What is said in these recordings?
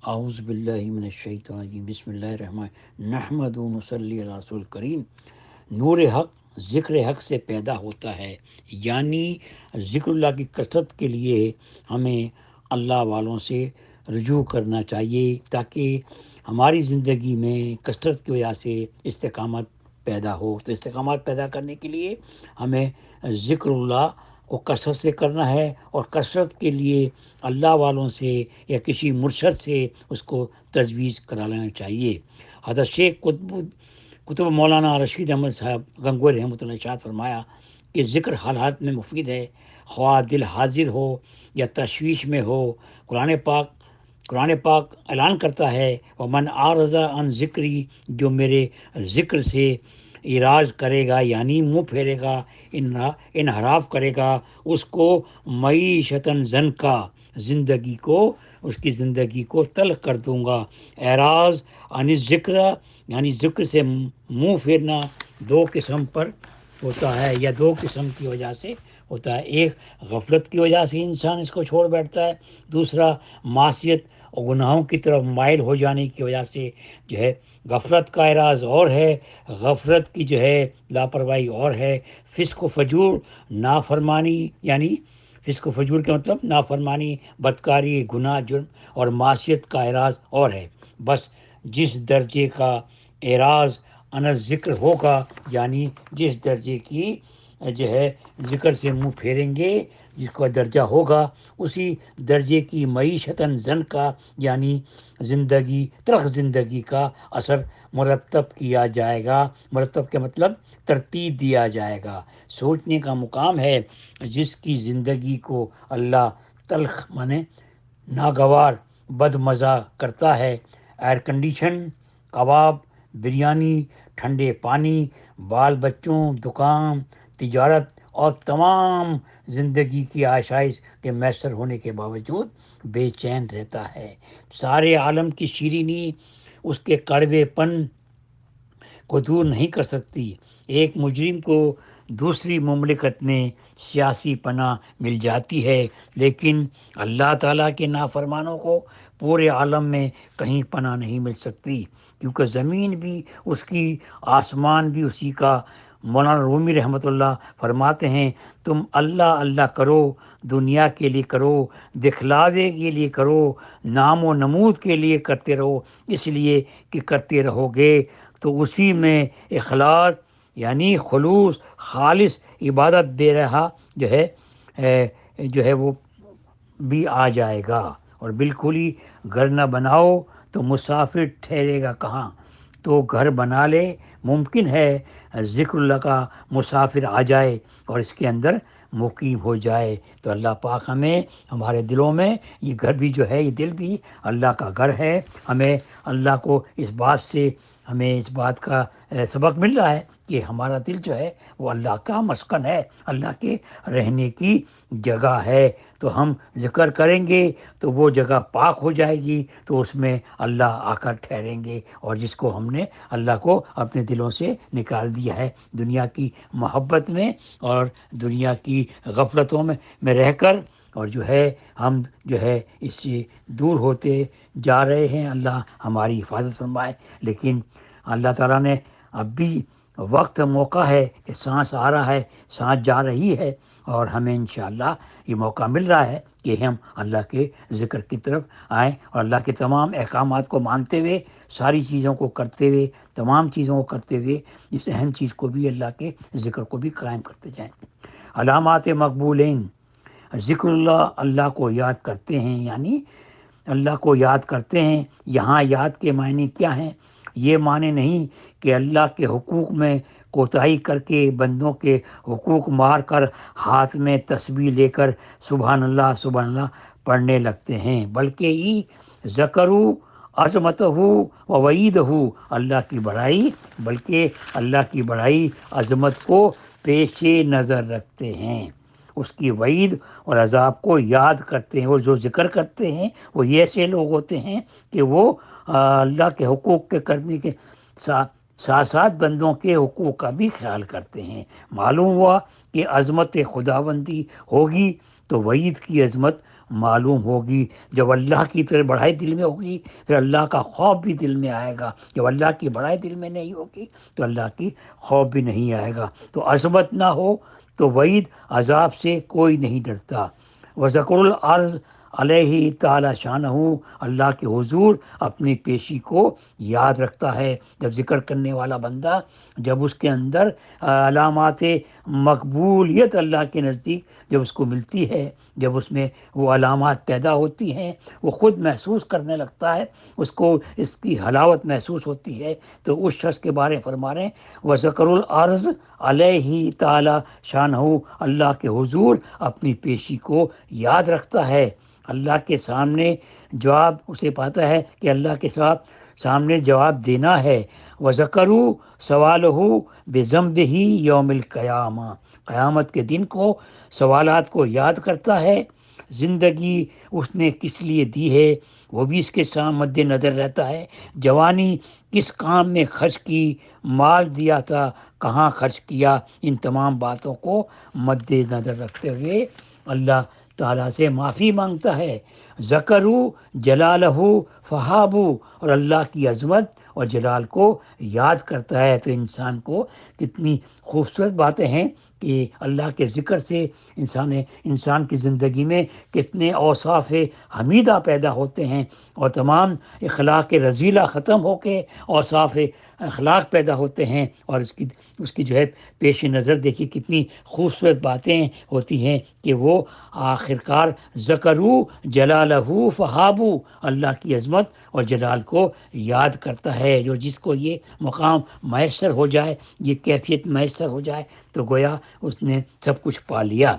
اعوذ باللہ من الشیطان الرجیم، بسم اللہ الرحمن نحمد و نصلی علی رسول کریم۔ نور حق ذکر حق سے پیدا ہوتا ہے، یعنی ذکر اللہ کی کثرت کے لیے ہمیں اللہ والوں سے رجوع کرنا چاہیے تاکہ ہماری زندگی میں کثرت کی وجہ سے استقامت پیدا ہو۔ تو استقامت پیدا کرنے کے لیے ہمیں ذکر اللہ کو کثرت سے کرنا ہے، اور کثرت کے لیے اللہ والوں سے یا کسی مرشد سے اس کو تجویز کرا لینا چاہیے۔ حضرت شیخ قطب مولانا رشید احمد صاحب گنگوئی رحمۃ اللہ ارشاد فرمایا کہ ذکر حالات میں مفید ہے، خواہ دل حاضر ہو یا تشویش میں ہو۔ قرآن پاک اعلان کرتا ہے، ومن اعرض عن ذکری، جو میرے ذکر سے اعراض کرے گا یعنی منہ پھیرے گا، انحراف کرے گا، اس کو معیشتاً ضنکا، اس کی زندگی کو تلخ کر دوں گا۔ اعراض عن ذکر یعنی ذکر سے منہ پھیرنا دو قسم پر ہوتا ہے، یا دو قسم کی وجہ سے ہوتا ہے۔ ایک غفلت کی وجہ سے انسان اس کو چھوڑ بیٹھتا ہے، دوسرا معصیت اور گناہوں کی طرف مائل ہو جانے کی وجہ سے جو ہے غفلت کا اعراض اور ہے، غفلت کی جو ہے لاپرواہی اور ہے۔ فسق و فجور نافرمانی، یعنی فسق و فجور کا مطلب نافرمانی، بدکاری، گناہ، جرم اور معصیت کا اعراض اور ہے۔ بس جس درجے کا اعراض عن ذکر ہوگا، یعنی جس درجے کی جو ہے ذکر سے منہ پھیریں گے، جس کا درجہ ہوگا، اسی درجے کی معیشتاً ضنکا یعنی تلخ زندگی کا اثر مرتب کیا جائے گا۔ مرتب کا مطلب ترتیب دیا جائے گا۔ سوچنے کا مقام ہے، جس کی زندگی کو اللہ تلخ مانے ناگوار بد مزہ کرتا ہے، ایئر کنڈیشن، کباب، بریانی، ٹھنڈے پانی، بال بچوں، دکان، تجارت اور تمام زندگی کی آشائش کے میسر ہونے کے باوجود بے چین رہتا ہے۔ سارے عالم کی شیرینی اس کے کڑوے پن کو دور نہیں کر سکتی۔ ایک مجرم کو دوسری مملکت میں سیاسی پناہ مل جاتی ہے، لیکن اللہ تعالیٰ کے نافرمانوں کو پورے عالم میں کہیں پناہ نہیں مل سکتی، کیونکہ زمین بھی اس کی، آسمان بھی اسی کا۔ مولانا رومی رحمۃ اللہ فرماتے ہیں، تم اللہ اللہ کرو، دنیا کے لیے کرو، دکھلاوے کے لیے کرو، نام و نمود کے لیے کرتے رہو، اس لیے کہ کرتے رہو گے تو اسی میں اخلاص یعنی خلوص، خالص عبادت دے رہا جو ہے وہ بھی آ جائے گا۔ اور بالکل ہی گھر نہ بناؤ تو مسافر ٹھہرے گا کہاں؟ تو گھر بنا لے، ممکن ہے ذکر اللہ کا مسافر آ جائے اور اس کے اندر مقیم ہو جائے۔ تو اللہ پاک ہمیں ہمارے دلوں میں، یہ گھر بھی جو ہے، یہ دل بھی اللہ کا گھر ہے، ہمیں اللہ کو ہمیں اس بات کا سبق مل رہا ہے کہ ہمارا دل جو ہے وہ اللہ کا مسکن ہے، اللہ کے رہنے کی جگہ ہے۔ تو ہم ذکر کریں گے تو وہ جگہ پاک ہو جائے گی، تو اس میں اللہ آ کر ٹھہریں گے، اور جس کو ہم نے اللہ کو اپنے دلوں سے نکال دیا ہے دنیا کی محبت میں اور دنیا کی غفلتوں میں رہ کر، اور جو ہے ہم جو ہے اس سے دور ہوتے جا رہے ہیں۔ اللہ ہماری حفاظت فرمائے۔ لیکن اللہ تعالیٰ نے اب بھی وقت موقع ہے کہ سانس آ رہا ہے، سانس جا رہی ہے، اور ہمیں انشاءاللہ یہ موقع مل رہا ہے کہ ہم اللہ کے ذکر کی طرف آئیں، اور اللہ کے تمام احکامات کو مانتے ہوئے، ساری چیزوں کو کرتے ہوئے، تمام چیزوں کو کرتے ہوئے، اس اہم چیز کو بھی، اللہ کے ذکر کو بھی قائم کرتے جائیں۔ علامات مقبولین، ذکر اللہ کو یاد کرتے ہیں، یعنی اللہ کو یاد کرتے ہیں۔ یہاں یاد کے معنی کیا ہیں؟ یہ معنی نہیں کہ اللہ کے حقوق میں کوتاہی کر کے بندوں کے حقوق مار کر ہاتھ میں تسبیح لے کر سبحان اللہ پڑھنے لگتے ہیں، بلکہ ذکروا عظمتہ و وعیدہ، اللہ کی بڑائی، بلکہ اللہ کی بڑائی، عظمت کو پیش نظر رکھتے ہیں، اس کی وعید اور عذاب کو یاد کرتے ہیں۔ وہ جو ذکر کرتے ہیں وہ یہ ایسے لوگ ہوتے ہیں کہ وہ اللہ کے حقوق کے کرنے کے ساتھ ساتھ بندوں کے حقوق کا بھی خیال کرتے ہیں۔ معلوم ہوا کہ عظمت خداوندی ہوگی تو وعید کی عظمت معلوم ہوگی۔ جب اللہ کی طرف بڑائی دل میں ہوگی پھر اللہ کا خوف بھی دل میں آئے گا، جب اللہ کی بڑائی دل میں نہیں ہوگی تو اللہ کی خوف بھی نہیں آئے گا۔ تو عظمت نہ ہو تو وعید عذاب سے کوئی نہیں ڈرتا۔ وذکر العرض علیہ تعالی شانہ، اللہ کے حضور اپنی پیشی کو یاد رکھتا ہے۔ جب ذکر کرنے والا بندہ، جب اس کے اندر علامات مقبولیت اللہ کے نزدیک جب اس کو ملتی ہے، جب اس میں وہ علامات پیدا ہوتی ہیں، وہ خود محسوس کرنے لگتا ہے، اس کو اس کی حلاوت محسوس ہوتی ہے، تو اس شخص کے بارے میں فرما رہے ہیں وذکر العرض علیہ تعالی شانہ، اللہ کے حضور اپنی پیشی کو یاد رکھتا ہے۔ اللہ کے سامنے جواب اسے پاتا ہے کہ اللہ کے سامنے جواب دینا ہے۔ وذکروا سوالہ بذنبہ یوم القیامہ، قیامت کے دن کو سوالات کو یاد کرتا ہے۔ زندگی اس نے کس لیے دی ہے وہ بھی اس کے سامنے مد نظر رہتا ہے۔ جوانی کس کام میں خرچ کی، مال دیا تھا کہاں خرچ کیا، ان تمام باتوں کو مد نظر رکھتے ہوئے اللہ تعالیٰ سے معافی مانگتا ہے۔ ذکروا جلالہ فہابوا، اور اللہ کی عظمت اور جلال کو یاد کرتا ہے۔ تو انسان کو کتنی خوبصورت باتیں ہیں کہ اللہ کے ذکر سے انسان کی زندگی میں کتنے اوصاف حمیدہ پیدا ہوتے ہیں، اور تمام اخلاق رذیلہ ختم ہو کے اوصاف اخلاق پیدا ہوتے ہیں، اور اس کی جو ہے پیش نظر دیکھیے کتنی خوبصورت باتیں ہوتی ہیں کہ وہ آخرکار ذکروا جلالہ فہابوا، اللہ کی عظمت اور جلال کو یاد کرتا ہے۔ جو جس کو یہ مقام میسر ہو جائے، یہ کیفیت میسر ہو جائے، تو گویا اس نے سب کچھ پا لیا۔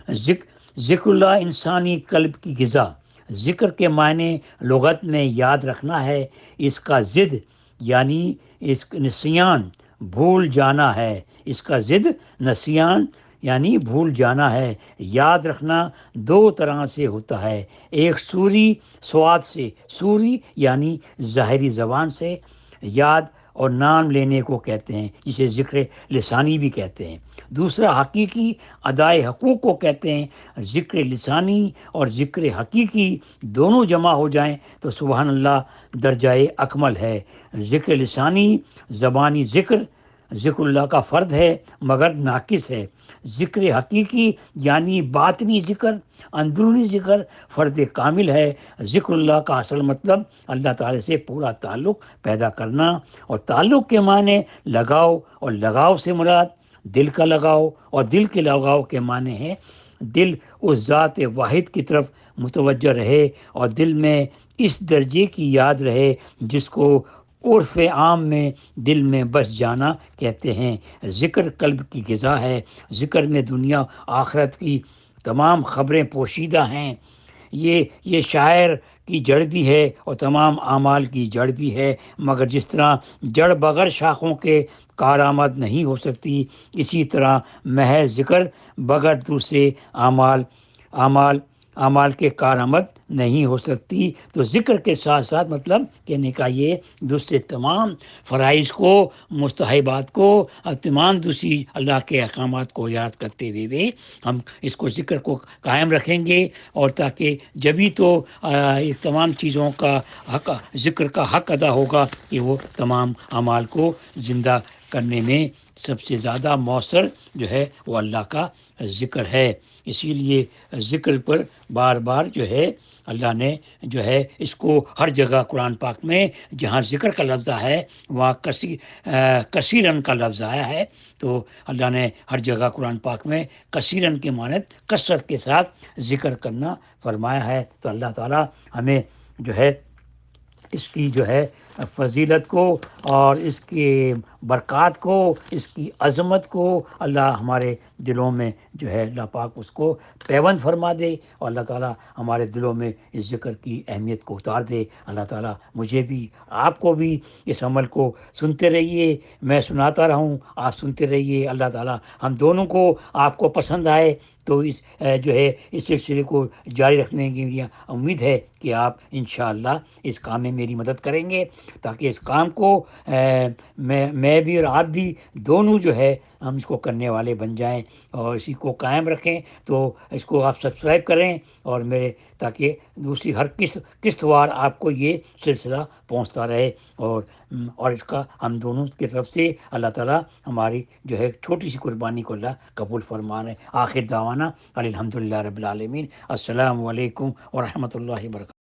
ذکر اللہ انسانی قلب کی غذا، ذکر کے معنی لغت میں یاد رکھنا ہے، اس کا ضد یعنی اس نسیان بھول جانا ہے، اس کا ضد نسیان یعنی بھول جانا ہے۔ یاد رکھنا دو طرح سے ہوتا ہے، ایک سوری سواد سے، سوری یعنی ظاہری زبان سے یاد اور نام لینے کو کہتے ہیں، جسے ذکر لسانی بھی کہتے ہیں۔ دوسرا حقیقی ادائے حقوق کو کہتے ہیں۔ ذکر لسانی اور ذکر حقیقی دونوں جمع ہو جائیں تو سبحان اللہ درجہ اکمل ہے۔ ذکر لسانی زبانی ذکر اللہ کا فرد ہے مگر ناقص ہے۔ ذکر حقیقی یعنی باطنی ذکر، اندرونی ذکر فرد کامل ہے۔ ذکر اللہ کا اصل مطلب اللہ تعالی سے پورا تعلق پیدا کرنا، اور تعلق کے معنی لگاؤ، اور لگاؤ سے مراد دل کا لگاؤ، اور دل کے لگاؤ کے معنی ہے دل اس ذات واحد کی طرف متوجہ رہے، اور دل میں اس درجے کی یاد رہے جس کو عرف عام میں دل میں بس جانا کہتے ہیں۔ ذکر قلب کی غذا ہے، ذکر میں دنیا آخرت کی تمام خبریں پوشیدہ ہیں۔ یہ شاعر کی جڑ بھی ہے اور تمام اعمال کی جڑ بھی ہے، مگر جس طرح جڑ بغیر شاخوں کے کارآمد نہیں ہو سکتی، اسی طرح محض ذکر بغیر دوسرے اعمال کے کارآمد نہیں ہو سکتی۔ تو ذکر کے ساتھ ساتھ مطلب کہنے کا یہ دوسرے تمام فرائض کو، مستحبات کو، اور تمام دوسری اللہ کے احکامات کو یاد کرتے ہوئے ہم اس کو ذکر کو قائم رکھیں گے، اور تاکہ جبھی تو تمام چیزوں کا ذکر کا حق ادا ہوگا کہ وہ تمام اعمال کو زندہ کرنے میں سب سے زیادہ مؤثر جو ہے وہ اللہ کا ذکر ہے۔ اسی لیے ذکر پر بار بار جو ہے اللہ نے جو ہے اس کو ہر جگہ قرآن پاک میں جہاں ذکر کا لفظ ہے وہاں کثیرن کا لفظ آیا ہے، تو اللہ نے ہر جگہ قرآن پاک میں کثیرن کے معنی کثرت کے ساتھ ذکر کرنا فرمایا ہے۔ تو اللہ تعالیٰ ہمیں جو ہے اس کی جو ہے فضیلت کو اور اس کی برکات کو، اس کی عظمت کو اللہ ہمارے دلوں میں جو ہے اللہ پاک اس کو پیوند فرما دے، اور اللہ تعالیٰ ہمارے دلوں میں اس ذکر کی اہمیت کو اتار دے۔ اللہ تعالیٰ مجھے بھی آپ کو بھی اس عمل کو سنتے رہیے، میں سناتا رہوں، آپ سنتے رہیے۔ اللہ تعالیٰ ہم دونوں کو آپ کو پسند آئے تو اس جو ہے اس سلسلے کو جاری رکھنے کی میری امید ہے کہ آپ انشاءاللہ اس کام میں میری مدد کریں گے، تاکہ اس کام کو میں میں بھی اور آپ بھی دونوں جو ہے ہم اس کو کرنے والے بن جائیں اور اسی کو قائم رکھیں. تو اس کو آپ سبسکرائب کریں اور میرے تاکہ دوسری ہر قسط وار آپ کو یہ سلسلہ پہنچتا رہے. اور اس کا ہم دونوں کی طرف سے اللہ تعالیٰ ہماری جو ہے چھوٹی سی قربانی کو اللہ قبول فرمانے. آخر دعوانا الحمدللہ رب العالمین. السلام علیکم ورحمۃ اللہ وبرکاتہ.